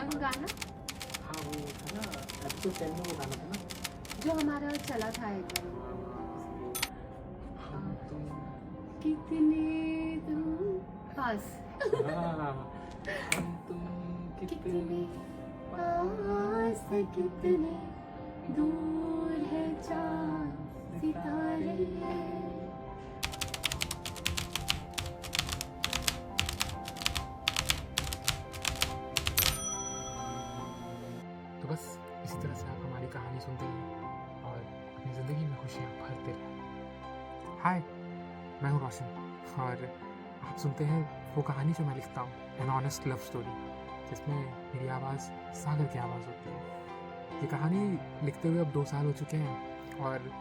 वो गाना? हाँ वो था ना एपिसोड 10 में वो गाना था ना, जो हमारा चला था एक बार। हम तुम कितने दूर पास, हाँ, हम तुम कितने पास, कितने दूर है चांद सितारे। तो बस इसी तरह से आप हमारी कहानी सुनते हैं और अपनी ज़िंदगी में खुशियाँ भरते रहें। हाय, मैं हूँ रोशन और आप सुनते हैं वो कहानी जो मैं लिखता हूँ, एन ऑनेस्ट लव स्टोरी, जिसमें मेरी आवाज़ सागर की आवाज़ होती है। ये कहानी लिखते हुए अब 2 साल हो चुके हैं और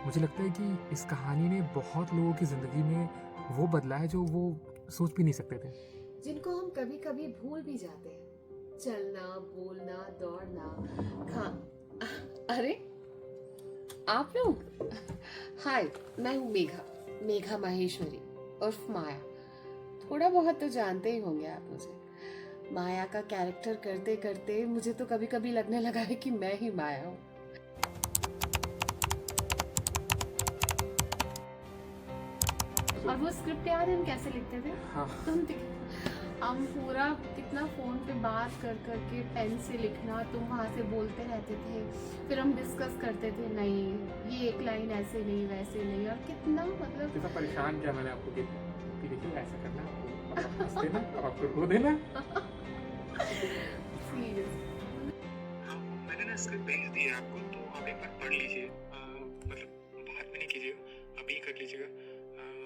मुझे लगता है कि इस कहानी ने बहुत लोगों की ज़िंदगी में वो बदला है जो वो सोच भी नहीं सकते थे, जिनको हम कभी कभी भूल भी जाते हैं। चलना, बोलना, दौड़ना, अरे आप लोग, हाय, मैं हूँ मेघा माहेश्वरी उर्फ माया। थोड़ा बहुत तो जानते ही होंगे आप मुझे। माया का कैरेक्टर करते करते मुझे तो कभी कभी लगने लगा है कि मैं ही माया हूँ। और वो स्क्रिप्ट याद है हम कैसे लिखते थे? हाँ। हम पूरा कितना फोन पे बात कर करके पेन से लिखना, तुम वहाँ से बोलते रहते थे, फिर हम डिस्कस करते थे, नहीं ये एक लाइन ऐसे नहीं वैसे नहीं, और कितना मतलब कितना परेशान किया मैंने आपको कि देखिए ऐसा करना, आप हंस देना, आप रो देना। सीरियस। मैंने ना स्क्रिप्ट भेज दिया आपको, तो आप एक बार पढ़ लीजिए, मतलब बात में नहीं कीजिएगा, अभी कर लीजिएगा।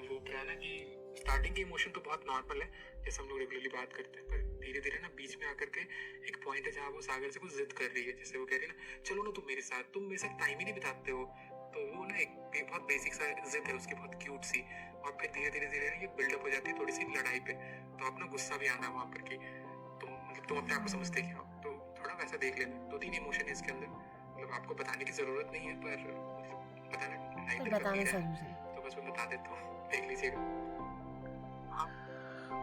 वो क्या है ना कि स्टार्टिंग के इमोशन तो बहुत नॉर्मल है, जैसे हम लोग रेगुलरली बात करते हैं, पर धीरे धीरे ना बीच में आकर के एक पॉइंट है जहाँ वो सागर से कुछ जिद कर रही है, जैसे वो कह रही है ना चलो ना तुम मेरे साथ टाइम ही नहीं बिताते हो। तो वो ना एक बहुत बेसिक सा जिद है उसकी, बहुत क्यूट सी, और फिर धीरे धीरे ये बिल्डअप हो जाती है थोड़ी सी लड़ाई पे। तो अपना गुस्सा भी आना वहाँ पर कि तुम अपने आप को समझते क्या हो, तो थोड़ा वैसा देख लेना। 2-3 इमोशन है इसके अंदर, मतलब आपको बताने की जरूरत नहीं है, पर मतलब बताना राइटर का नीड है, तो बस मैं बता देता हूँ, देख लीजिएगा।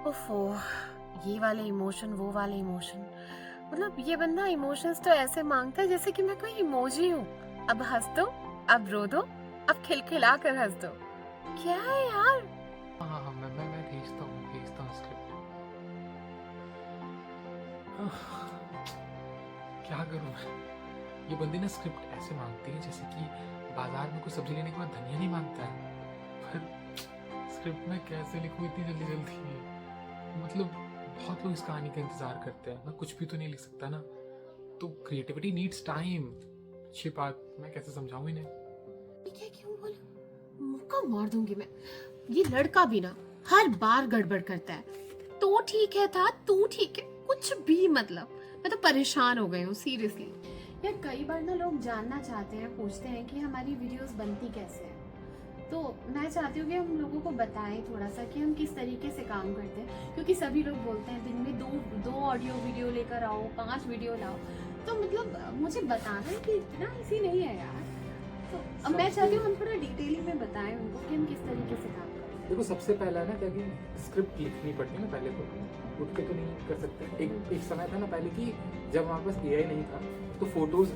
ओफो, ये वाले इमोशन, वो वाले इमोशन, मतलब ये बंदा इमोशंस तो ऐसे मांगता है जैसे कि मैं कोई इमोजी हूँ। अब हंस दो, अब रो दो, अब खिलखिला कर हंस दो। क्या है यार? हाँ, मैं भेजता हूँ स्क्रिप्ट। क्या करूँ मैं? ये बंदी ना स्क्रिप्ट ऐसे मांगती है जैसे कि बाजार में कोई सब्जी लेने के बाद धनिया नहीं मांगता है, पर स्क्रिप्ट में कैसे लिखूँ इतनी जल्दी? मतलब बहुत लोग इस कहानी का इंतजार करते हैं, मैं कुछ भी तो नहीं लिख सकता ना, तो क्रिएटिविटी नीड्स टाइम। अच्छी बात, मैं कैसे समझाऊं इन्हें? क्या क्यों बोला? मुक्का मार दूंगी मैं। ये लड़का भी ना हर बार गड़बड़ करता है, तो ठीक है था, तू ठीक है, कुछ भी, मतलब मैं तो परेशान हो गई हूँ सीरियसली। यार कई बार ना लोग जानना चाहते हैं, पूछते हैं कि हमारी वीडियोस बनती कैसे है, तो मैं चाहती हूँ कि हम लोगों को बताएं थोड़ा सा कि हम किस तरीके से काम करते हैं, क्योंकि सभी लोग बोलते हैं दिन में दो ऑडियो वीडियो लेकर आओ, 5 वीडियो लाओ, तो मतलब मुझे बताना कि इतना इजी नहीं है यार। तो अब मैं चाहती हूँ हम थोड़ा डिटेलिंग में बताएं उनको कि हम किस तरीके से काम करते हैं। देखो, सबसे पहला ना क्या कि स्क्रिप्ट लिखनी पड़ती है ना, पहले तो उठ के तो नहीं कर सकते। एक समय था ना पहले कि जब हमारे पास एआई नहीं था, तो फोटोज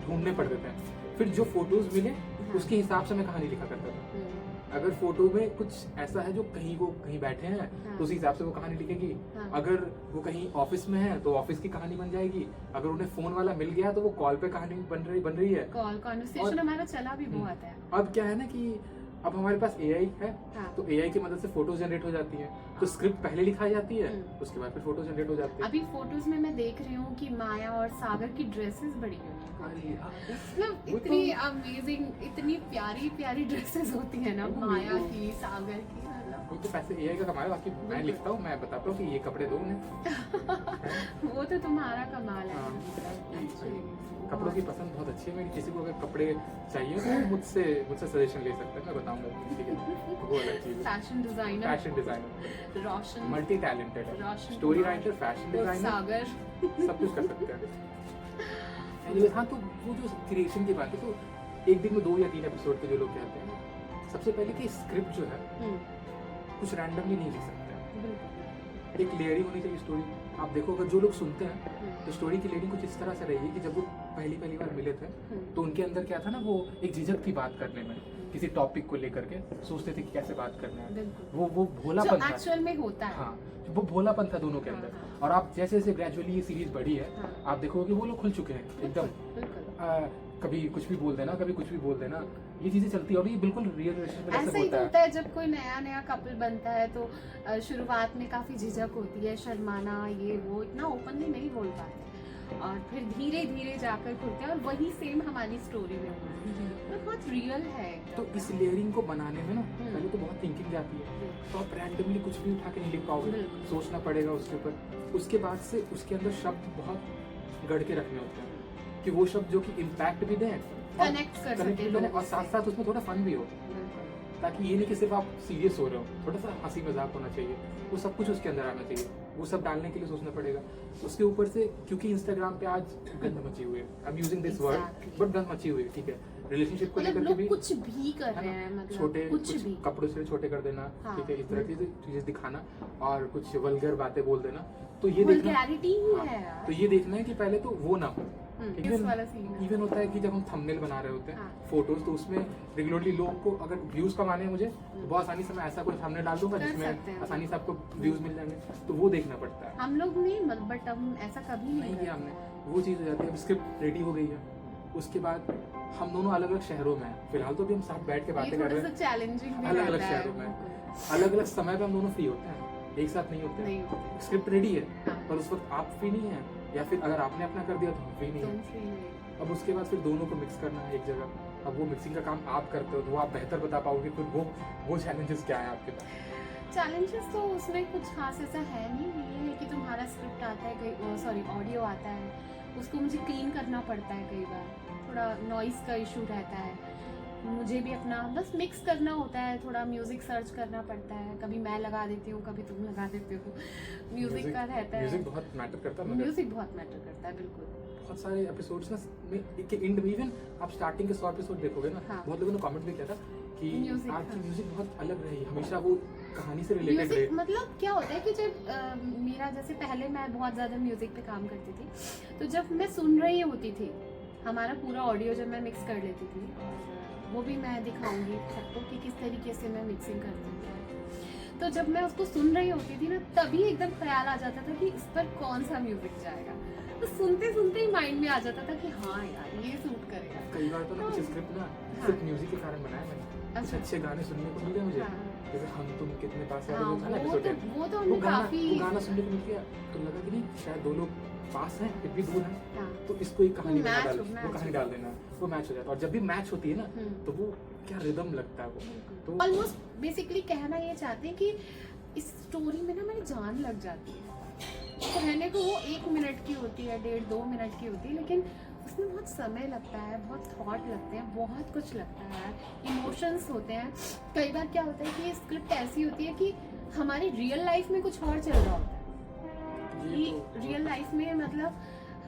ढूंढने पड़ते थे, फिर जो फोटोज मिले उसके हिसाब से मैं कहानी लिखा करता था। अगर फोटो में कुछ ऐसा है जो कहीं बैठे हैं, तो उस हिसाब से वो कहानी लिखेगी। अगर वो कहीं ऑफिस में है तो ऑफिस की कहानी बन जाएगी। अगर उन्हें फोन वाला मिल गया तो वो कॉल पे कहानी बन रही है। कॉल कॉन्वर्सेशन हमारा चला भी बहुत है। अब क्या है ना कि अब हमारे पास एआई है, तो एआई की मदद से फोटोज जनरेट हो जाती है, तो स्क्रिप्ट पहले लिखाई जाती है, उसके बाद फिर फोटो जनरेट हो जाती है। अभी फोटोज में मैं देख रही हूँ कि माया और सागर की ड्रेसेस बड़ी मतलब इतनी अमेजिंग, इतनी प्यारी प्यारी ड्रेसेस होती है ना माया की, सागर की, मतलब वो तो पैसे एआई का कमाल है, बाकी मैं लिखता हूँ, मैं बताता हूँ कि ये कपड़े दो उन्हें। वो तो तुम्हारा कमाल है। कपड़ों की पसंद बहुत अच्छी है मेरी, किसी को अगर कपड़े चाहिए तो मुझसे सजेशन ले सकते हैं, मैं बताऊंगा, ठीक है? वो अलग चीज है। फैशन डिजाइनर रोशन मल्टी टैलेंटेड है, स्टोरी राइटर, फैशन डिजाइनर, सागर सब कुछ कर सकते हैं। हाँ, तो वो जो क्रिएशन की बात है, तो एक दिन में 2 या 3 एपिसोड के जो लोग कहते हैं, सबसे पहले कि स्क्रिप्ट जो है कुछ रैंडमली नहीं लिख सकते, एक लेयरिंग होनी चाहिए स्टोरी। आप देखो अगर जो लोग सुनते हैं तो स्टोरी की लीडिंग कुछ इस तरह से रही है कि जब वो पहली बार मिले थे तो उनके अंदर क्या था ना, वो एक झिझक थी बात करने में, किसी टॉपिक को लेकर के सोचते थे कि कैसे बात करना है। वो भोलापन था एक्चुअल में होता है। हाँ, वो भोलापन था दोनों के अंदर। और आप जैसे जैसे ग्रेजुअली ये सीरीज बढ़ी है, आप देखोगे कि वो लोग खुल चुके हैं एकदम। कभी कुछ भी बोल देना, कभी कुछ भी बोल देना, ये चीजें चलती है और ये बिल्कुल रियल रिलेशनशिप ऐसा ही होता है। जब कोई नया कपल बनता है तो शुरुआत में काफी झिझक होती है, शर्माना, ये वो, इतना ओपनली नहीं बोल पाते और फिर धीरे धीरे जाकर खुलते हैं और वही सेम हमारी स्टोरी में हुआ है। तो बहुत रियल है तो इस लेयरिंग को बनाने में ना पहले तो बहुत थिंकिंग जाती है, तो आप रैंडमली कुछ भी उठा के नहीं लिख पाओगे, सोचना पड़ेगा उसके ऊपर। उसके बाद से उसके अंदर शब्द बहुत गढ़ के रखने होते हैं कि वो शब्द जो कि इम्पैक्ट भी दें, कनेक्ट कर सके और साथ साथ उसमें थोड़ा फन भी हो, ताकि ये नहीं कि सिर्फ आप सीरियस हो रहे हो, थोड़ा सा हंसी मजाक होना चाहिए, वो सब कुछ उसके अंदर आना चाहिए। वो सब डालने के लिए सोचना पड़ेगा। उसके ऊपर से क्योंकि इंस्टाग्राम पे आज गंद मची हुई है, I am using this word, but गंद मची हुई है, ठीक है, रिलेशनशिप को लेकर के भी कुछ भी कर रहे हैं, मतलब छोटे कुछ भी कपड़ों से छोटे कर देना, ठीक है, इस तरह की चीजें दिखाना और कुछ वल्गर बातें बोल देना। तो ये देखना तो ये देखना है कि पहले तो वो ना हो। इवन होता है कि जब हम थंबनेल बना रहे होते हैं फोटोज, तो उसमें रेगुलरली लोग को अगर व्यूज कमाने हैं मुझे, तो बहुत आसानी से मैं ऐसा कोई थंबनेल डाल दूंगा जिसमें आसानी से आपको व्यूज मिल जाएंगे, तो वो देखना पड़ता है। हम लोग नहीं, बट हम ऐसा कभी नहीं किया हमने। वो चीज हो जाती है। स्क्रिप्ट रेडी हो गई है, उसके बाद हम दोनों अलग अलग शहरों में हैं, फिलहाल तो भी हम साथ बैठ के बातें कर रहे हैं, चैलेंजिंग अलग अलग शहरों में, अलग अलग समय पे हम दोनों फ्री होते हैं, एक साथ नहीं होते हैं। स्क्रिप्ट रेडी है पर उस वक्त आप फ्री नहीं है, या फिर अगर आपने अपना कर दिया तो हम फ्री नहीं है। अब उसके बाद फिर दोनों को मिक्स करना है एक जगह। अब वो मिक्सिंग का काम आप करते हो तो वो आप बेहतर बता पाओगे फिर वो चैलेंजेस क्या है आपके पास। चैलेंजेस तो उसमें कुछ खास ऐसा है नहीं, ये है कि तुम्हारा स्क्रिप्ट आता है, सॉरी ऑडियो आता है, उसको मुझे क्लीन करना पड़ता है, कई बार थोड़ा नॉइस का इशू रहता है, मुझे भी अपना बस मिक्स करना होता है, थोड़ा म्यूजिक सर्च करना पड़ता है, कभी मैं लगा देती हूँ, कभी तुम लगा देते हो, म्यूजिक का रहता है। म्यूजिक बहुत मैटर करता है, म्यूजिक बहुत मैटर करता है, बिल्कुल। बहुत सारे एपिसोड्स ना में एंड में इवन आप स्टार्टिंग के 100 एपिसोड देखोगे ना, बहुत लोगों ने कमेंट भी किया था कि आपकी म्यूजिक बहुत अलग रही, हमेशा वो कहानी से रिलेटेड रही। मतलब क्या होता है कि जब मेरा जैसे पहले मैं बहुत ज्यादा म्यूजिक पे काम करती थी, तो जब मैं सुन रही होती थी हमारा पूरा ऑडियो, जब मैं मिक्स कर लेती थी, वो भी मैं दिखाऊंगी सबको कि किस तरीके से मैं मिक्सिंग करती हूँ, तो जब मैं उसको सुन रही होती थी ना, तभी एकदम ख्याल आ जाता था कि इस पर कौन सा म्यूजिक जाएगा, तो सुनते सुनते ही माइंड में आ जाता था कि हाँ यार ये सूट करेगा। कई बार तो ना कुछ स्क्रिप्ट ना सिर्फ म्यूजिक के कारण बनाया मैंने, कुछ अच्छे गाने सुनने को मिल गए मुझे, जैसे हम तुम कितने पास वाले लोग गाना एपिसोड है, वो गाना सुनने को मिल गया तो लगा कि नहीं शायद दो लोग पास हैं फिर भी दूर हैं, तो इसको एक कहानी बना डाल, वो कहानी डाल देना, वो मैच हो जाता है। और जब भी मैच होती है ना तो वो क्या रिदम लगता है, वो तो ऑलमोस्ट बेसिकली कहना ये चाहते हैं कि इस स्टोरी में ना मेरी जान लग जाती है। कहने को वो 1 मिनट की होती है, 1.5-2 मिनट की होती है, लेकिन उसमें बहुत समय लगता है, बहुत थॉट लगते हैं, बहुत कुछ लगता है, इमोशंस होते हैं। कई बार क्या होता है कि ये स्क्रिप्ट ऐसी होती है कि हमारी रियल लाइफ में कुछ और चल रहा होता है, कि रियल लाइफ में मतलब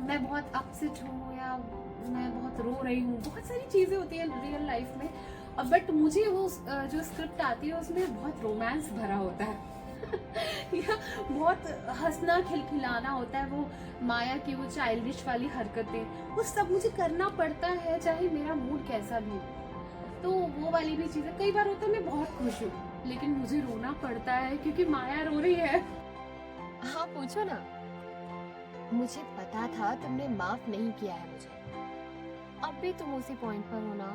मैं बहुत अपसेट हूँ या मैं बहुत रो रही हूँ, बहुत सारी चीज़ें होती हैं रियल लाइफ में, बट मुझे वो जो स्क्रिप्ट आती है उसमें बहुत रोमांस भरा होता है या बहुत हंसना खिलखिलाना होता है, वो माया की वो चाइल्डिश वाली हरकतें, वो सब मुझे करना पड़ता है चाहे मेरा मूड कैसा भी हो। तो वो वाली भी चीज़ें, कई बार होता है मैं बहुत खुश हूँ लेकिन मुझे रोना पड़ता है क्योंकि माया रो रही है। हाँ पूछो ना। मुझे पता था तुमने माफ नहीं किया है मुझे, अब भी तुम उसी पॉइंट पर हो ना।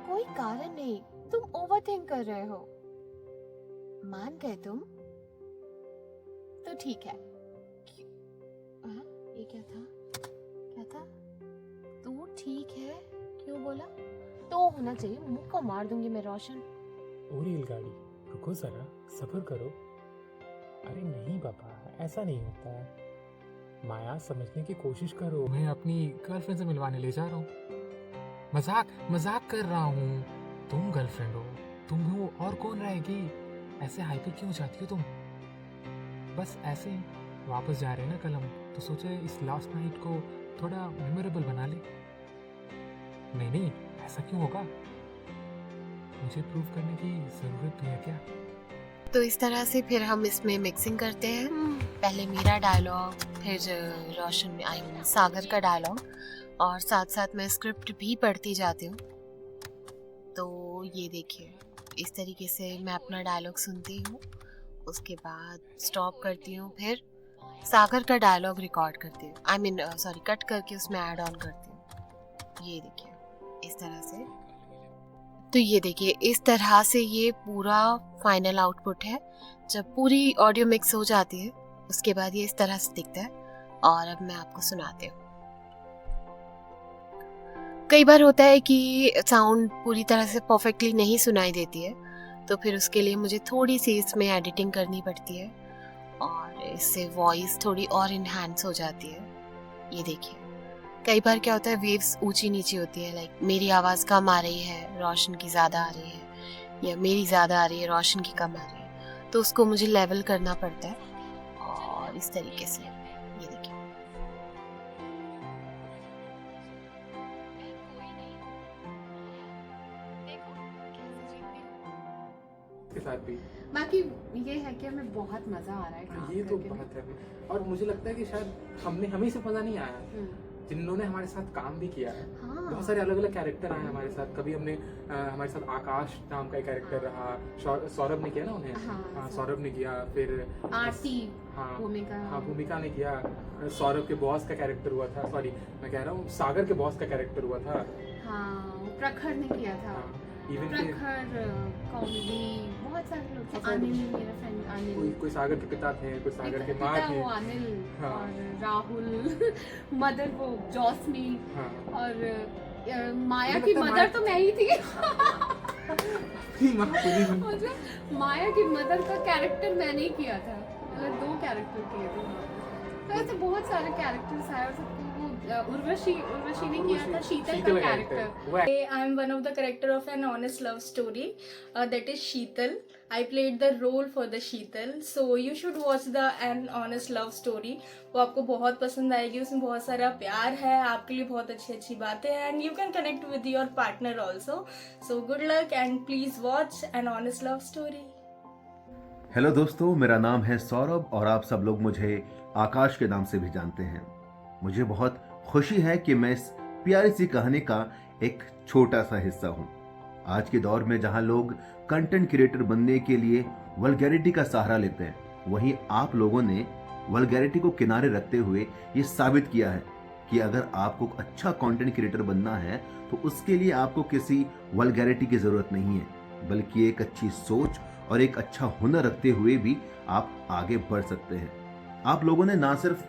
कोई कारण नहीं, तुम ओवरथिंक कर रहे हो। मान गए तुम तो ठीक है। ये क्या था, क्या था? तू ठीक है क्यों बोला? तो होना चाहिए, मुक्का मार दूंगी मैं रोशन। ओ रेलगाड़ी रुको जरा, सब्र करो। अरे नहीं बाबा, ऐसा नहीं होता है। माया समझने की कोशिश करो, मैं अपनी गर्लफ्रेंड से मिलवाने ले जा रहा हूँ। मजाक कर रहा हूँ। तुम गर्लफ्रेंड हो, तुम हो और कौन रहेगी? ऐसे हाइपर क्यों जाती हो तुम? बस ऐसे ही वापस जा रहे हैं ना कल हम, तो सोचे इस लास्ट नाइट को थोड़ा मेमोरेबल बना ले। नहीं ऐसा क्यों होगा? मुझे प्रूव करने की जरूरत भी है क्या? तो इस तरह से फिर हम इसमें मिक्सिंग करते हैं। पहले मेरा डायलॉग, फिर रोशन आई मीन सागर का डायलॉग, और साथ साथ मैं स्क्रिप्ट भी पढ़ती जाती हूँ। तो ये देखिए, इस तरीके से मैं अपना डायलॉग सुनती हूँ, उसके बाद स्टॉप करती हूँ, फिर सागर का डायलॉग रिकॉर्ड करती हूँ, आई मीन सॉरी कट करके उसमें ऐड ऑन करती हूँ। ये देखिए इस तरह से। तो ये देखिए इस तरह से ये पूरा फाइनल आउटपुट है। जब पूरी ऑडियो मिक्स हो जाती है उसके बाद ये इस तरह से दिखता है। और अब मैं आपको सुनाती हूँ। कई बार होता है कि साउंड पूरी तरह से परफेक्टली नहीं सुनाई देती है, तो फिर उसके लिए मुझे थोड़ी सी इसमें एडिटिंग करनी पड़ती है और इससे वॉइस थोड़ी और इन्हांस हो जाती है। ये देखिए कई बार क्या होता है, वेव्स ऊंची नीची होती है, लाइक मेरी आवाज़ कम आ रही है, रोशन की ज़्यादा आ रही है, या मेरी ज़्यादा आ रही है, रोशन की कम आ रही है, तो उसको मुझे लेवल करना पड़ता है। और इस तरीके से ये देखिए। के साथ भी बाकी ये है कि हमें बहुत मजा आ रहा है काम ये तो करके। बात है। और मुझे लगता है कि शायद हमें से मजा नहीं आया, जिन्होंने हमारे साथ काम भी किया है। हाँ। बहुत सारे अलग अलग कैरेक्टर आए हमारे साथ। कभी हमने हमारे साथ आकाश नाम का एक कैरेक्टर रहा, सौरभ ने किया ना उन्हें। हाँ, सौरभ ने किया। फिर आरती हाँ भूमिका। हाँ भूमिका ने किया। सौरभ के बॉस का कैरेक्टर हुआ था, सॉरी मैं कह रहा हूँ सागर के बॉस का कैरेक्टर हुआ था। हाँ, प्रखर ने किया था। इवन प्रखर कॉमेडी बहुत सारे लोग थे। अनिल मेरा फ्रेंड अनिल, कोई सागर के पिता थे, कोई सागर के माँ पिता थे। वो अनिल, हाँ। और राहुल मदर वो जॉस्मी, हाँ। और माया मुझे की लगता है मदर तो मैं ही थी। मतलब माया की मदर का कैरेक्टर मैंने ही किया था, मतलब 2 कैरेक्टर किए थे। तो ऐसे बहुत सारे कैरेक्टर्स आए और सबको वो उर्वशी ने किया था शीतल का character. I am one of the character of an honest love story, that is Sheetal. I played the role for the Sheetal, so you should watch the an honest love story. वो आपको बहुत पसंद आएगी। उसमें बहुत सारा प्यार है, आपके लिए बहुत अच्छी अच्छी बातें हैं, and you can connect with your partner also. So good luck and please watch an honest love story. Hello दोस्तों, मेरा नाम है सौरभ और आप सब लोग मुझे आकाश के नाम से भी जानते हैं। मुझे बहुत खुशी है कि मैं इस प्यारी सी कहानी का एक छोटा सा हिस्सा हूँ। आज के दौर में जहाँ लोग कंटेंट क्रिएटर बनने के लिए वल्गैरिटी का सहारा लेते हैं, वहीं आप लोगों ने वल्गैरिटी को किनारे रखते हुए ये साबित किया है कि अगर आपको अच्छा कंटेंट क्रिएटर बनना है तो उसके लिए आपको किसी वल्गैरिटी की जरूरत नहीं है, बल्कि एक अच्छी सोच और एक अच्छा हुनर रखते हुए भी आप आगे बढ़ सकते हैं। आप लोगों ने ना सिर्फ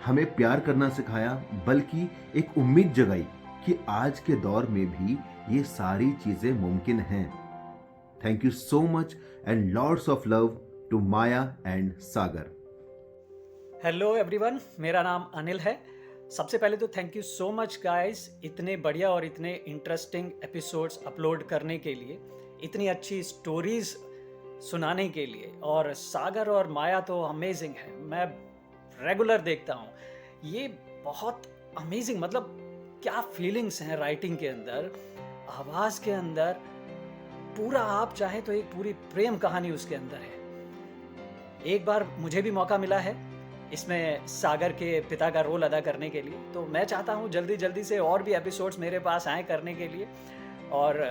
हमें प्यार करना सिखाया, बल्कि एक उम्मीद जगाई कि आज के दौर में भी ये सारी चीजें मुमकिन हैं। Thank you so much and lords of love to Maya and Sagar. Hello everyone, मेरा नाम अनिल है। सबसे पहले तो thank you so much guys, इतने बढ़िया और इतने इंटरेस्टिंग एपिसोड्स अपलोड करने के लिए, इतनी अच्छी स्टोरीज सुनाने के लिए। और सागर और माया तो अमेजिंग है, मैं रेगुलर देखता हूँ। ये बहुत अमेजिंग, मतलब क्या फीलिंग्स हैं राइटिंग के अंदर, आवाज़ के अंदर, पूरा आप चाहे तो एक पूरी प्रेम कहानी उसके अंदर है। एक बार मुझे भी मौका मिला है इसमें सागर के पिता का रोल अदा करने के लिए, तो मैं चाहता हूँ जल्दी जल्दी से और भी एपिसोड्स मेरे पास आए करने के लिए और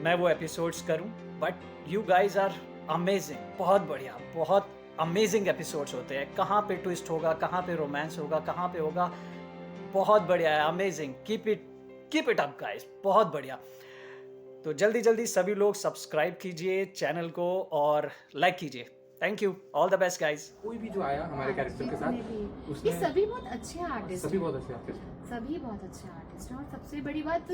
मैं वो एपिसोड्स करूँ। But you guys are amazing, बहुत बढ़िया, बहुत अमेजिंग एपिसोड्स होते हैं। कहाँ पे ट्विस्ट होगा, कहाँ पे रोमांस होगा, कहाँ पे होगा, बहुत बढ़िया है, amazing. Keep it up guys, बहुत बढ़िया। तो जल्दी जल्दी सभी लोग सब्सक्राइब कीजिए चैनल को और लाइक कीजिए। Thank you, all the best guys. कोई भी जो आया हमारे कैरेक्टर के जितने साथ, भी, उसने ये सभी बहुत अच्छे आर्टिस्ट सभी बहुत अच्छे आर्टिस्ट हैं। सभी बहुत अच्छे आर्टिस्ट हैं। और सबसे बड़ी बात,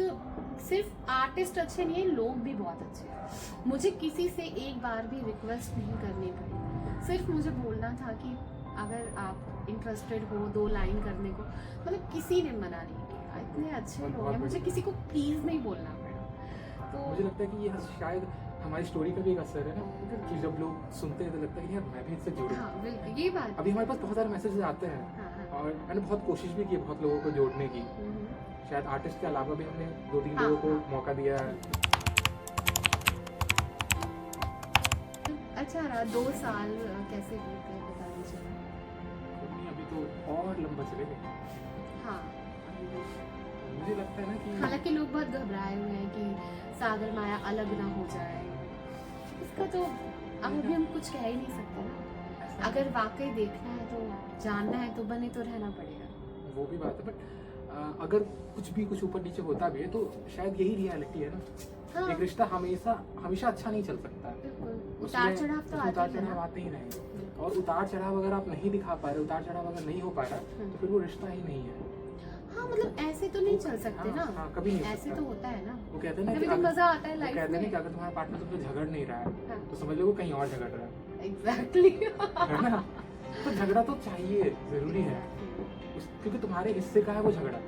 सिर्फ आर्टिस्ट अच्छे नहीं है, लोग भी बहुत अच्छे हैं। मुझे किसी से एक बार भी रिक्वेस्ट नहीं करनी पड़ी, सिर्फ मुझे बोलना था कि अगर आप इंटरेस्टेड हो 2 लाइन करने को, मतलब किसी ने मना नहीं किया। इतने अच्छे लोग हैं, मुझे किसी को प्लीज नहीं बोलना पड़ा। तो मुझे लगता है कि ये शायद हमारी स्टोरी का भी एक असर है ना, कि जब लोग सुनते हैं तो लगता है कि यार मैं भी इससे जुड़ूं। हाँ बिल्कुल, ये बात। अभी हमारे पास बहुत सारे मैसेजेस आते हैं हाँ, हाँ। और मैंने बहुत कोशिश भी की बहुत लोगों को जोड़ने की। शायद आर्टिस्ट के अलावा भी हमने 2-3 लोगों को मौका दिया है। अच्छा रहा 2 साल कैसे बीत गए पता नहीं चला। नहीं, अभी तो और लंबा चलेगा। हाँ मुझे लगता है ना कि हालांकि लोग बहुत घबराए हुए हैं कि सागर माया अलग ना हो जाए। इसका तो अब अभी हम कुछ कह ही नहीं सकते ना। ऐसा अगर वाकई देखना है तो जानना है तो बने तो रहना पड़ेगा। वो भी बात है, बट अगर कुछ ऊपर नीचे होता भी है तो शायद यही रियलिटी है ना। हाँ एक रिश्ता हमेशा अच्छा नहीं चल सकता। बिल्कुल, उसमें उतार चढ़ाव तो उतार आते ही चढ़ाव हैं। आते ही रहेंगे, और उतार चढ़ाव अगर आप नहीं दिखा पा रहे, उतार चढ़ाव अगर नहीं हो पा रहा, तो फिर वो रिश्ता ही नहीं है। हाँ मतलब ऐसे तो नहीं चल सकते ना। हाँ, कभी नहीं हो ऐसे सकता। तो होता है ना। वो कहते हैं ना कभी कि तो मजा आता है वो लाइफ कहते हैं ना में। कि अगर तुम्हारा पार्टनर तुमसे झगड़ नहीं रहा है हाँ। तो समझ लो वो कहीं और झगड़ रहा है एग्जैक्टली है ना। तो झगड़ा तो चाहिए, जरूरी है, क्योंकि तुम्हारे हिस्से का है वो झगड़ा,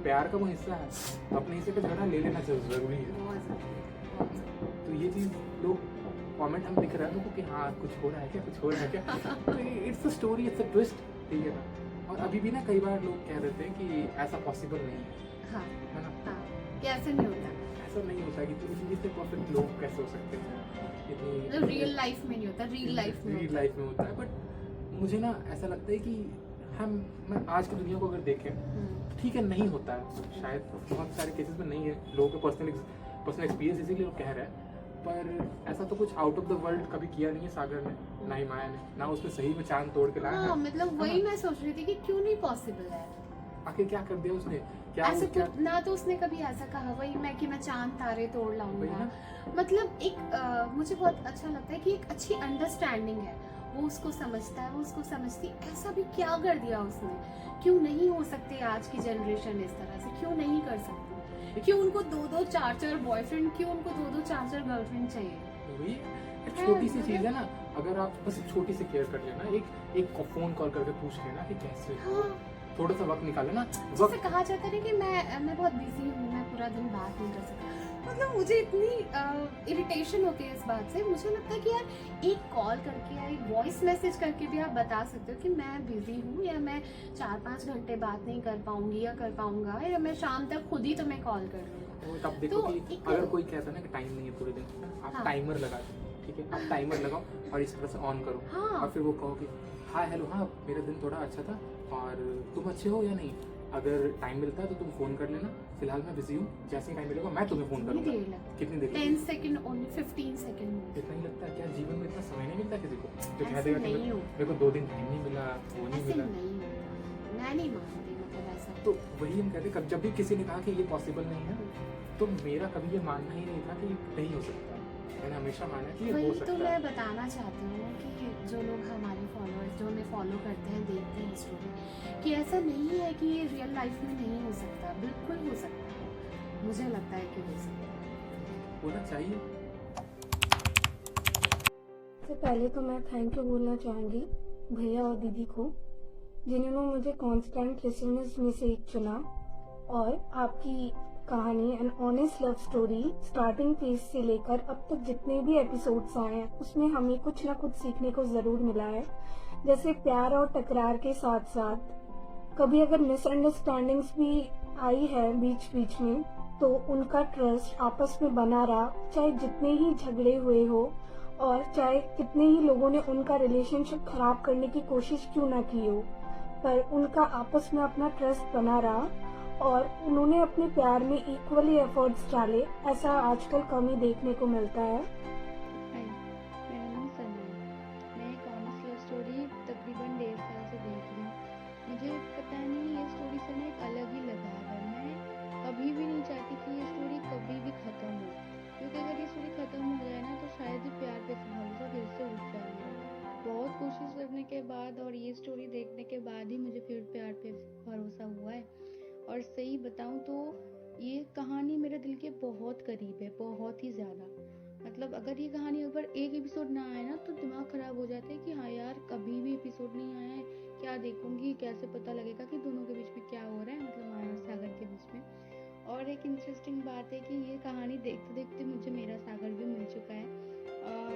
प्यार का वो हिस्सा है, तो अपने हिस्से का झगड़ा ले लेना जरूरी है। तो ये चीज लोग कमेंट हम दिख रहा है लोगों कि हाँ कुछ हो रहा है क्या, कुछ हो रहा है क्या। तो it's a story, it's a twist, ठीक है ना। और अभी भी ना कई बार लोग कह देते हैं कि ऐसा पॉसिबल नहीं है, हाँ है ना। हाँ कि ऐसे नहीं होता। ऐसा नहीं होता कि इतने परफेक्ट लोग कैसे हो सकते हैं, मतलब इतनी रियल लाइफ में नहीं होता, रियल लाइफ में रियल होता है। लाइफ में होता है। बट मुझे ना ऐसा लगता है कि मैं आज की दुनिया को अगर देखें, ठीक है नहीं होता है, शायद बहुत सारे केसेस में नहीं है, लोगों के पर्सनल एक्सपीरियंस इसीलिए लोग कह रहे हैं, पर ऐसा तो कुछ आउट ऑफ द वर्ल्ड कभी किया नहीं है सागर ने, ना ही माया ने, ना उसने सही में चांद तोड़ के लाया हाँ है। मतलब वही मैं सोच रही थी कि क्यों नहीं पॉसिबल है। आखिर क्या कर दिया उसने, क्या ऐसे क्या तो ना तो उसने कभी ऐसा कहा वही मैं कि मैं चांद तारे तोड़ वही लाऊंगा। ना। मतलब एक मुझे बहुत अच्छा लगता है कि एक अच्छी अंडरस्टैंडिंग है, वो उसको समझता है, वो उसको समझती। ऐसा भी क्या कर दिया उसने, क्यों नहीं हो सकते आज की जनरेशन इस तरह से, क्यों नहीं कर सकती, क्यों उनको 2-2 4-4 बॉयफ्रेंड, क्यों उनको 2-2 4-4 गर्लफ्रेंड चाहिए। वही एक छोटी सी चीज है ना, अगर आप बस छोटी सी केयर कर लेना, एक फोन कॉल करके पूछ लेना कि कैसे हो, हाँ थोड़ा सा वक्त निकाले ना, जैसे वक्त कहा जाता है ना कि मैं बहुत बिजी हूँ, मैं पूरा दिन बात नहीं कर सकती। मतलब मुझे इतनी इरिटेशन होती है इस बात से। मुझे लगता है कि यार एक कॉल करके या एक वॉइस मैसेज करके भी आप बता सकते हो कि मैं बिजी हूँ, या मैं 4-5 घंटे बात नहीं कर पाऊंगी या कर पाऊंगा, या मैं शाम तक खुद ही तुम्हें कॉल कर लूंगा। तब देखो तो कि एक- अगर कोई कहता है ना कि टाइम नहीं है पूरे दिन, आप हाँ। टाइमर लगा दो, ठीक है, आप टाइमर लगाओ और इस तरह से ऑन करो, हाँ और फिर वो कहो कि हाँ हेलो, हाँ मेरा दिन थोड़ा अच्छा था और तुम अच्छे हो या नहीं, अगर टाइम मिलता है तो तुम फोन कर लेना, फिलहाल मैं बिजी हूँ, जैसे ही टाइम मिलेगा मैं तुम्हें फोन कितनी करूंगा। देर लगती कितनी देर है? 10 सेकंड, ओनली 15 सेकंड। इतना ही लगता है क्या? जीवन में इतना समय नहीं मिलता किसी को जो कह ऐसे देगा कि नहीं हो, मेरे को 2 दिन टाइम नहीं मिला, वो नहीं ऐसे मिला। नहीं होता। मैं नहीं मानती मतलब ऐसा। तो वही हम कहते हैं, जब भी किसी ने कहा कि ये पॉसिबल नहीं है, तो मेरा कभी ये मानना ही नहीं था कि नहीं हो सकता। मैंने हमेशा माना कि ये हो वही सकता तो है। मैं बताना चाहती हूँ कि जो लोग हमारे फॉलोअर्स जो हमें फॉलो करते हैं, देखते हैं स्टोरी, कि ऐसा नहीं है कि ये रियल लाइफ में नहीं हो सकता, बिल्कुल हो सकता है। मुझे लगता है कि हो सकता है। होना चाहिए। सबसे पहले तो मैं थैंक यू बोलना चाहूँगी भैया और दीदी को, जिन्होंने मुझे कांस्टेंट लिसनर्स में से एक चुना, और आपकी कहानी an honest love story starting page से लेकर अब तक जितने भी एपिसोड्स आए हैं उसमें हमें कुछ ना कुछ सीखने को ज़रूर मिला है। जैसे प्यार और टकरार के साथ साथ कभी अगर मिसअंडरस्टैंडिंग्स भी आई है बीच बीच में, तो उनका ट्रस्ट आपस में बना रहा, चाहे जितने ही झगड़े हुए हो और चाहे कितने ही लोगों ने उनका रिलेशनशिप खराब करने की कोशिश क्यों ना की हो, पर उनका आपस में अपना ट्रस्ट बना रहा और उन्होंने अपने प्यार में इक्वली एफर्ट्स डाले। ऐसा आजकल कम ही देखने को मिलता है। हाय, मेरा नाम सना है। मैं एक ऑनेस्ट लव स्टोरी तकरीबन 1.5 साल से देख रही हूँ। मुझे पता नहीं, ये स्टोरी से ना एक अलग ही लगाव है। मैं कभी भी नहीं चाहती कि ये स्टोरी कभी भी ख़त्म हो, क्योंकि अगर ये स्टोरी ख़त्म हो जाए ना तो शायद ही प्यार पे भरोसा फिर से उठ जाए मेरा। बहुत कोशिश करने के बाद और ये स्टोरी देखने के बाद ही मुझे फिर प्यार पे भरोसा हुआ है। और सही बताऊँ तो ये कहानी मेरे दिल के बहुत करीब है, बहुत ही ज़्यादा। मतलब अगर ये कहानी अगर एक एपिसोड ना आए ना तो दिमाग ख़राब हो जाता है कि हाँ यार कभी भी एपिसोड नहीं आया है, क्या देखूँगी, कैसे पता लगेगा कि दोनों के बीच में क्या हो रहा है, मतलब माया और सागर के बीच में। और एक इंटरेस्टिंग बात है कि ये कहानी देखते देखते मुझे मेरा सागर भी मिल चुका है, और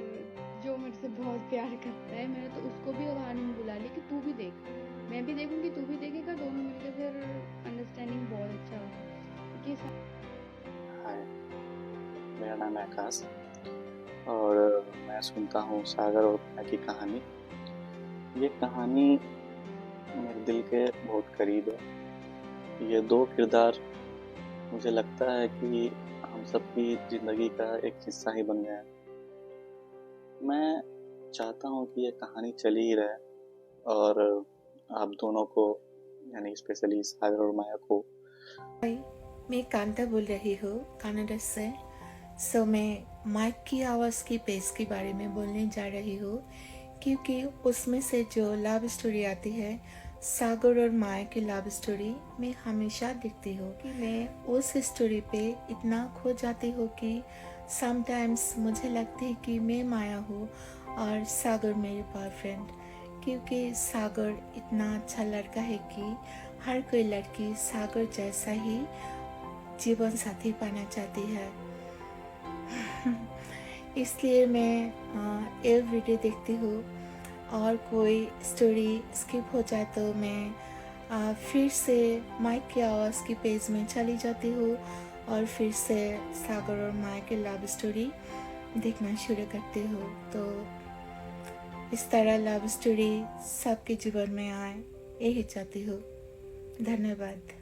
जो मेरे से बहुत प्यार करता है, मैंने तो उसको भी कहानी में बुला लिया कि तू भी देख, मैं भी देखूँगी, तू भी देखेगा, दोनों मिलकर फिर अंडरस्टैंडिंग बहुत अच्छा होगा। क्योंकि हाय, मेरा नाम है आकाश और मैं मैं सुनता हूँ सागर और माया की कहानी। ये कहानी मेरे दिल के बहुत करीब है। ये दो किरदार मुझे लगता है कि हम सबकी ज़िंदगी का एक हिस्सा ही बन गया है। मैं चाहता हूँ कि ये कहानी चली ही रहे और आप दोनों को, यानी स्पेशली सागर और माया को। मैं कांता बोल रही हूँ कनाडा से। मैं माइक की आवाज़ की पेज के बारे में बोलने जा रही हूँ, क्योंकि उसमें से जो लव स्टोरी आती है, सागर और माया की लव स्टोरी, मैं हमेशा देखती हूँ कि मैं उस स्टोरी पे इतना खो जाती हूँ कि समटाइम्स मुझे लगती है कि मैं माया हूँ और सागर मेरे बॉयफ्रेंड, क्योंकि सागर इतना अच्छा लड़का है कि हर कोई लड़की सागर जैसा ही जीवन साथी पाना चाहती है। इसलिए मैं एवरीडे देखती हूँ और कोई स्टोरी स्किप हो जाए तो मैं फिर से माइक की आवाज़ की पेज में चली जाती हूँ और फिर से सागर और माया की लव स्टोरी देखना शुरू करती हूँ। तो इस तरह लव स्टोरी सबके जीवन में आए, यही चाहती हूँ। धन्यवाद।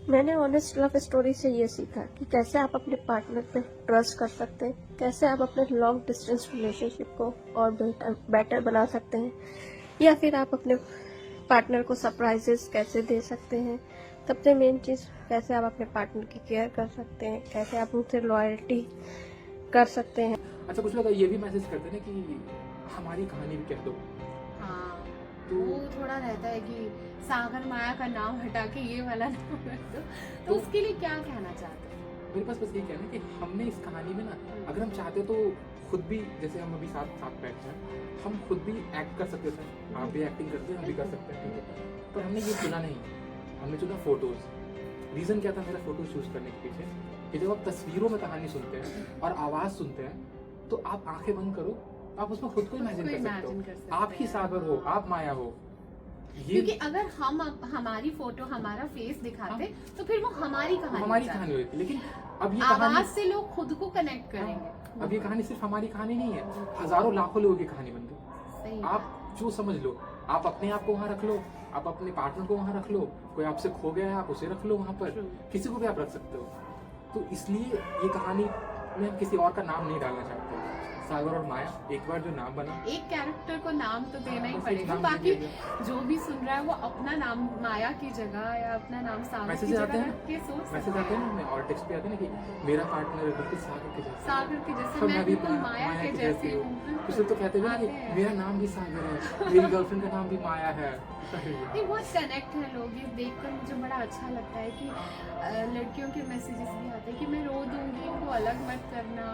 मैंने ऑनेस्ट लव स्टोरी से ये सीखा कि कैसे आप अपने पार्टनर पे ट्रस्ट कर सकते हैं, कैसे आप अपने लॉन्ग डिस्टेंस रिलेशनशिप को और बेटर बना सकते हैं, या फिर आप अपने पार्टनर को सरप्राइजेस कैसे दे सकते हैं। सबसे मेन चीज़, कैसे आप अपने पार्टनर की केयर कर सकते हैं, कैसे आप उनसे लॉयल्टी कर सकते हैं। अच्छा, कुछ लोग ये भी मैसेज करते हैं कि हमारी कहानी भी कह दो। हाँ, तो वो थोड़ा रहता है कि सागर माया का नाम हटा के ये वाला नाम रख दो, तो उसके लिए क्या कहना चाहते हैं? मेरे पास बस ये कहना है कि हमने इस कहानी में ना, अगर हम चाहते तो खुद भी, जैसे हम अभी साथ बैठे हैं, हम खुद भी एक्ट कर सकते थे। आप भी एक्टिंग करते हैं, हम भी कर सकते हैं, ठीक है। पर हमने ये चुना नहीं, हमने चुना फोटोज। रीज़न क्या था मेरा फोटोज चूज करने के पीछे, कि जब आप तस्वीरों में कहानी सुनते हैं और आवाज़ सुनते हैं, तो आप आंखें बंद करो, आप उसमें खुद को इमेजिन कर सकते हो। आप ही सागर हो, आप माया हो। क्योंकि अगर हम हमारी फोटो, हमारा फेस दिखाते तो फिर वो हमारी कहानी होती। लेकिन अब ये आवाज से लोग खुद को कनेक्ट करेंगे। अब ये कहानी सिर्फ हमारी कहानी नहीं है, हजारों लाखों लोगों की कहानी बन गई। आप जो समझ लो, आप अपने आप को वहाँ रख लो, आप अपने पार्टनर को वहाँ रख लो, कोई आपसे खो गया है आप उसे रख लो वहाँ पर, किसी को भी आप रख सकते हो। तो इसलिए ये कहानी में हम किसी और का नाम नहीं डालना चाहते। सागर और माया, एक बार जो नाम बना, एक कैरेक्टर को नाम तो देना ही पड़ेगा। बाकी जो भी सुन रहा है वो अपना नाम माया की जगह या अपना नाम सागर की जगह रख के सोच सकता है। मैसेज आते हैं ना, और टेक्स्ट पे आते हैं ना कि मेरा पार्टनर बिल्कुल सागर के जैसे, मैं बिल्कुल माया के जैसी हूँ। कुछ लोग तो कहते हैं ना कि मेरा नाम भी सागर है, मेरी गर्लफ्रेंड का नाम भी माया है। नहीं, बहुत कनेक्ट है लोग। ये देखकर मुझे बड़ा अच्छा लगता है कि लड़कियों के मैसेजेस भी आते हैं कि मैं रो दूंगी, इनको अलग मत करना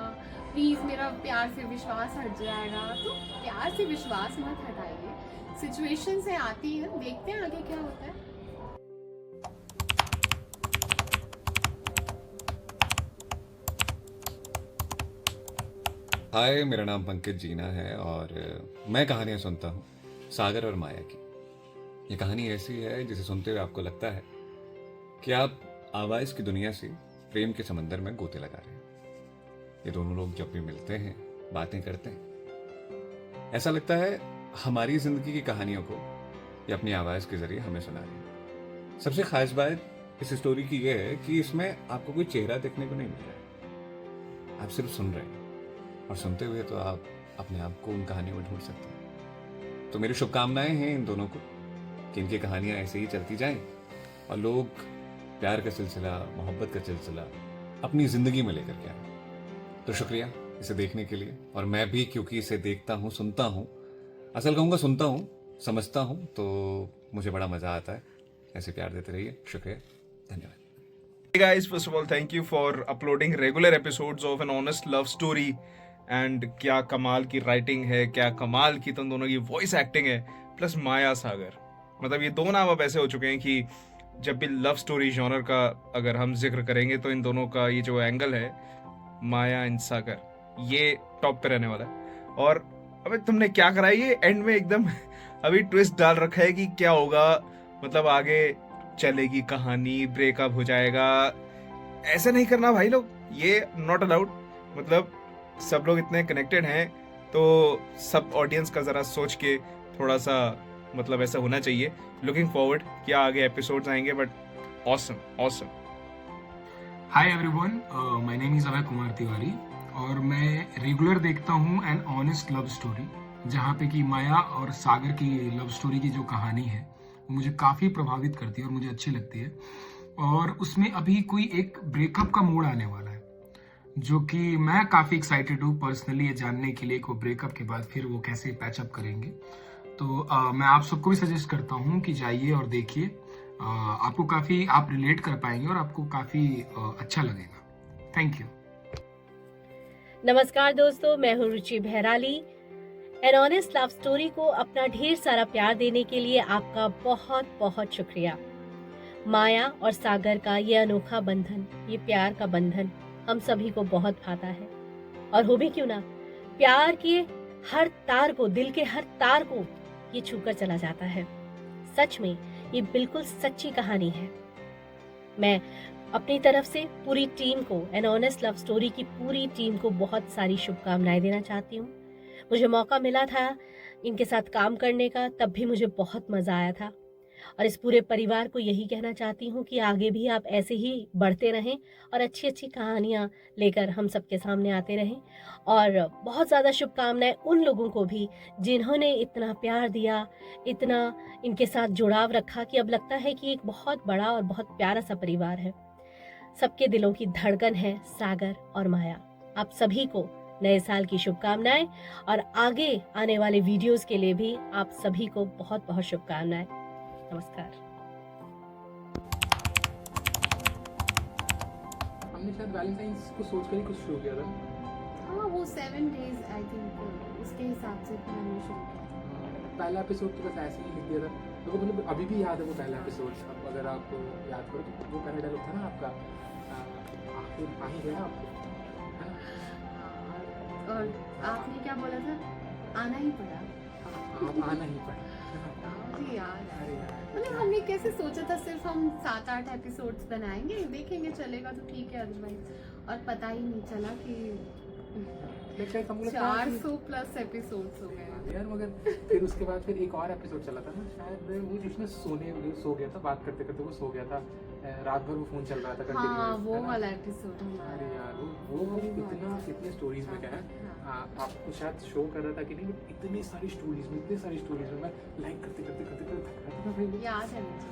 प्लीज़, मेरा प्यार से विश्वास हट जाएगा। तो प्यार से विश्वास मत हटाइए, सिचुएशन से आती है, देखते हैं आगे क्या होता है। हाय, मेरा नाम पंकज जीना है और मैं कहानियाँ सुनता हूँ सागर और माया की। ये कहानी ऐसी है जिसे सुनते हुए आपको लगता है कि आप आवाज़ की दुनिया से प्रेम के समंदर में गोते लगा रहे हैं। ये दोनों लोग जब भी मिलते हैं, बातें करते हैं, ऐसा लगता है हमारी जिंदगी की कहानियों को ये अपनी आवाज़ के जरिए हमें सुना रहे हैं। सबसे खास बात इस स्टोरी की यह है कि इसमें आपको कोई चेहरा देखने को नहीं मिल रहा है, आप सिर्फ सुन रहे हैं, और सुनते हुए तो आप अपने आप को उन कहानियों में ढूंढ सकते हैं। तो मेरी शुभकामनाएं हैं इन दोनों को कि इनकी कहानियां ऐसे ही चलती जाएं और लोग प्यार का सिलसिला, मोहब्बत का सिलसिला अपनी ज़िंदगी में लेकर के आए। तो शुक्रिया इसे देखने के लिए। और मैं भी, क्योंकि इसे देखता हूँ, सुनता हूँ, असल कहूँगा सुनता हूँ, समझता हूँ, तो मुझे बड़ा मज़ा आता है। ऐसे प्यार देते रहिए। शुक्रिया, धन्यवाद। Hey guys, first of all, thank you for uploading regular episodes of an honest love story. And क्या कमाल की राइटिंग है, क्या कमाल की तुम दोनों की वॉइस एक्टिंग है, प्लस माया सागर। मतलब ये दो नाम अब ऐसे हो चुके हैं कि जब भी लव स्टोरी जॉनर का अगर हम जिक्र करेंगे तो इन दोनों का ये जो एंगल है, माया एंड सागर, ये टॉप पे रहने वाला है। और अबे तुमने क्या करा है, ये एंड में एकदम अभी ट्विस्ट डाल रखा है कि क्या होगा, मतलब आगे चलेगी कहानी, ब्रेकअप हो जाएगा। ऐसे नहीं करना भाई लोग, ये नॉट अलाउड। मतलब सब लोग इतने कनेक्टेड हैं तो सब ऑडियंस का ज़रा सोच के थोड़ा सा मतलब ऐसा होना चाहिए. लुकिंग फॉरवर्ड क्या आगे एपिसोड्स आएंगे, but awesome. Hi everyone, my name is Abhay Kumar Tiwari और मैं रेगुलर देखता हूँ एन ऑनेस्ट लव स्टोरी, जहाँ पे कि माया और सागर की लव स्टोरी की जो कहानी है वो मुझे काफ़ी प्रभावित करती है और मुझे अच्छी लगती है. और उसमें अभी कोई एक ब्रेकअप का मोड़ आने वाला है, जो कि मैं काफ़ी एक्साइटेड हूँ पर्सनली ये जानने के लिए कि वो ब्रेकअप के बाद फिर वो कैसे पैचअप करेंगे. तो मैं आप सबको भी सजेस्ट करता हूँ कि जाइए और देखिए. आपको काफ़ी आप रिलेट कर पाएंगे और आपको काफ़ी अच्छा लगेगा. Thank you. नमस्कार दोस्तों, मैं हूँ रुचि बहराली. एन ऑनेस्ट लव स्टोरी को अपना ढेर सारा प्यार देने के लिए आपका बहुत बहुत शुक्रिया. माया और सागर का ये अनोखा बंधन, ये प्यार का बंधन हम सभी को बहुत भाता है. और हो भी क्यों ना, प्यार के हर तार को, दिल के हर तार को ये छूकर चला जाता है. सच में ये बिल्कुल सच्ची कहानी है. मैं अपनी तरफ से पूरी टीम को, एन ऑनेस्ट लव स्टोरी की पूरी टीम को बहुत सारी शुभकामनाएं देना चाहती हूँ. मुझे मौका मिला था इनके साथ काम करने का, तब भी मुझे बहुत मज़ा आया था. और इस पूरे परिवार को यही कहना चाहती हूँ कि आगे भी आप ऐसे ही बढ़ते रहें और अच्छी अच्छी कहानियाँ लेकर हम सबके सामने आते रहें. और बहुत ज़्यादा शुभकामनाएं उन लोगों को भी जिन्होंने इतना प्यार दिया, इतना इनके साथ जुड़ाव रखा कि अब लगता है कि एक बहुत बड़ा और बहुत प्यारा सा परिवार है. सबके दिलों की धड़कन है सागर और माया. आप सभी को नए साल की शुभकामनाएं और आगे आने वाले वीडियोस के लिए भी आप सभी को बहुत बहुत शुभकामनाएं. नमस्कार. हमने शायद वैलेंटाइंस को सोचकर ही कुछ शुरू किया था. हाँ, वो 7 days आई थिंक उसके हिसाब से मैंने शुरू किया. पहला एपिसोड तो बस ऐसे ही लिख दिया था. तो मतलब अभी भी याद है वो पहला एपिसोड. अब अगर आप याद करो तो वो पहला डायलॉग था ना आपका, आखिर आ ही गया आपको, है ना? और आपने क्या बोला था? आना ही पड़ा. आप आना ही पड़ा. मुझे याद है. अरे यार, मतलब हमने कैसे सोचा था सिर्फ हम 7-8 एपिसोड्स बनाएंगे, देखेंगे चलेगा तो ठीक है, अदरवाइज. और पता ही नहीं चला कि 400 प्लस एपिसोड्स हो गए यार. मगर फिर उसके बाद फिर एक और एपिसोड चला था ना शायद, वो जिसमें सो गया था, बात करते करते वो सो गया था. रात भर वो फोन चल रहा था कंटिन्यूअस. हाँ, वो वाला एपिसोड. अरे यार, वो इतने स्टोरीज में क्या है, आपको शायद शो कर रहा था कि नहीं, इतनी सारी स्टोरीज में मैं लाइक करते करते थक रहा था. फिर याद है मुझे.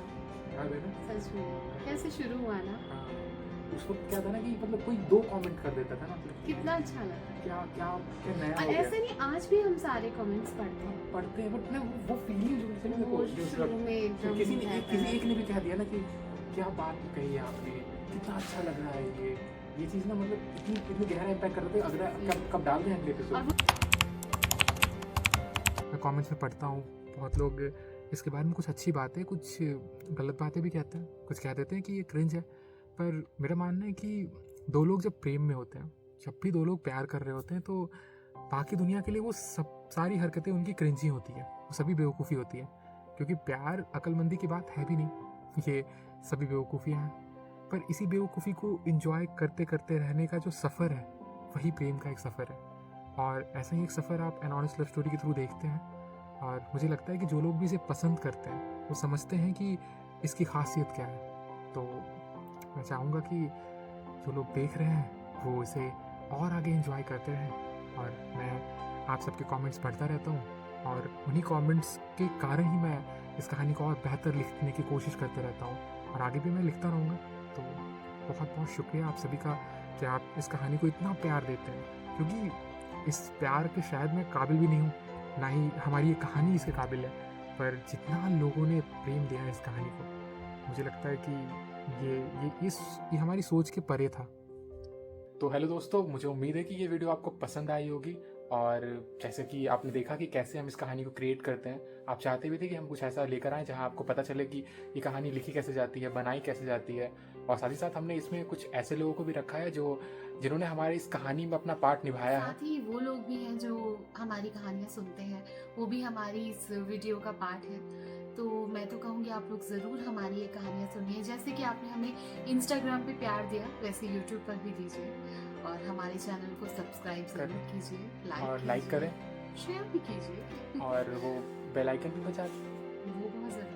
याद है ना? सच में कैसे शुरू हुआ ना. उस वक्त क्या था ना कि मतलब कोई 2 कमेंट कर देता था ना, कितना अच्छा लगा. क्या नया और हो गया. ऐसा नहीं, आज भी हम सारे कमेंट्स पढ़ते हैं. बट ना वो फीलिंग जो शुरू में एकदम किसी एक ने भी कह दिया ना कि क्या बात कही है आपने, कितना अच्छा लग रहा है ये चीज़ ना, मतलब इतनी गहरा इम्पैक्ट कर रहे थे. अगर कब डाल दें अगले एपिसोड. मैं कमेंट्स में पढ़ता हूँ, बहुत लोग इसके बारे में कुछ अच्छी बातें, कुछ गलत बातें भी कहते हैं, कुछ कह देते हैं कि ये क्रिंज है. पर मेरा मानना है कि 2 लोग जब प्रेम में होते हैं, जब भी 2 लोग प्यार कर रहे होते हैं, तो बाकी दुनिया के लिए वो सारी हरकतें उनकी क्रिंजी होती है, वो सभी बेवकूफ़ी होती है. क्योंकि प्यार अक्लमंदी की बात है भी नहीं, ये सभी बेवकूफ़ियाँ हैं. पर इसी बेवकूफ़ी को इंजॉय करते करते रहने का जो सफ़र है, वही प्रेम का एक सफ़र है. और ऐसा ही एक सफ़र आप एन ऑनेस्ट लव स्टोरी के थ्रू देखते हैं. और मुझे लगता है कि जो लोग भी इसे पसंद करते हैं वो समझते हैं कि इसकी खासियत क्या है. तो मैं चाहूँगा कि जो लोग देख रहे हैं वो इसे और आगे एंजॉय करते रहें. और मैं आप सबके कमेंट्स पढ़ता रहता हूँ, और उन्हीं कमेंट्स के कारण ही मैं इस कहानी को और बेहतर लिखने की कोशिश करते रहता हूँ, और आगे भी मैं लिखता रहूँगा. तो बहुत बहुत शुक्रिया आप सभी का कि आप इस कहानी को इतना प्यार देते हैं. क्योंकि इस प्यार के शायद मैं काबिल भी नहीं हूँ, ना ही हमारी ये कहानी इसके काबिल है. पर जितना लोगों ने प्रेम दिया है इस कहानी को, मुझे लगता है कि ये हमारी सोच के परे था. तो हेलो दोस्तों, मुझे उम्मीद है कि ये वीडियो आपको पसंद आई होगी. और जैसे कि आपने देखा कि कैसे हम इस कहानी को क्रिएट करते हैं, आप चाहते भी थे कि हम कुछ ऐसा लेकर आएँ जहां आपको पता चले कि ये कहानी लिखी कैसे जाती है, बनाई कैसे जाती है. और साथ ही साथ हमने इसमें कुछ ऐसे लोगों को भी रखा है जिन्होंने हमारे इस कहानी में अपना पार्ट निभाया है. साथ ही वो लोग भी हैं जो हमारी कहानियाँ सुनते हैं, वो भी हमारी इस वीडियो का पार्ट है. तो मैं तो कहूँगी आप लोग ज़रूर हमारी ये कहानियाँ सुनिए. जैसे कि आपने हमें इंस्टाग्राम पे प्यार दिया, वैसे यूट्यूब पर भी दीजिए. और हमारे चैनल को सब्सक्राइब जरूर करें। कीजिए, और लाइक करें शेयर भी कीजिए, और वो बेल आइकन भी बजा दें। वो बहुत जरूरी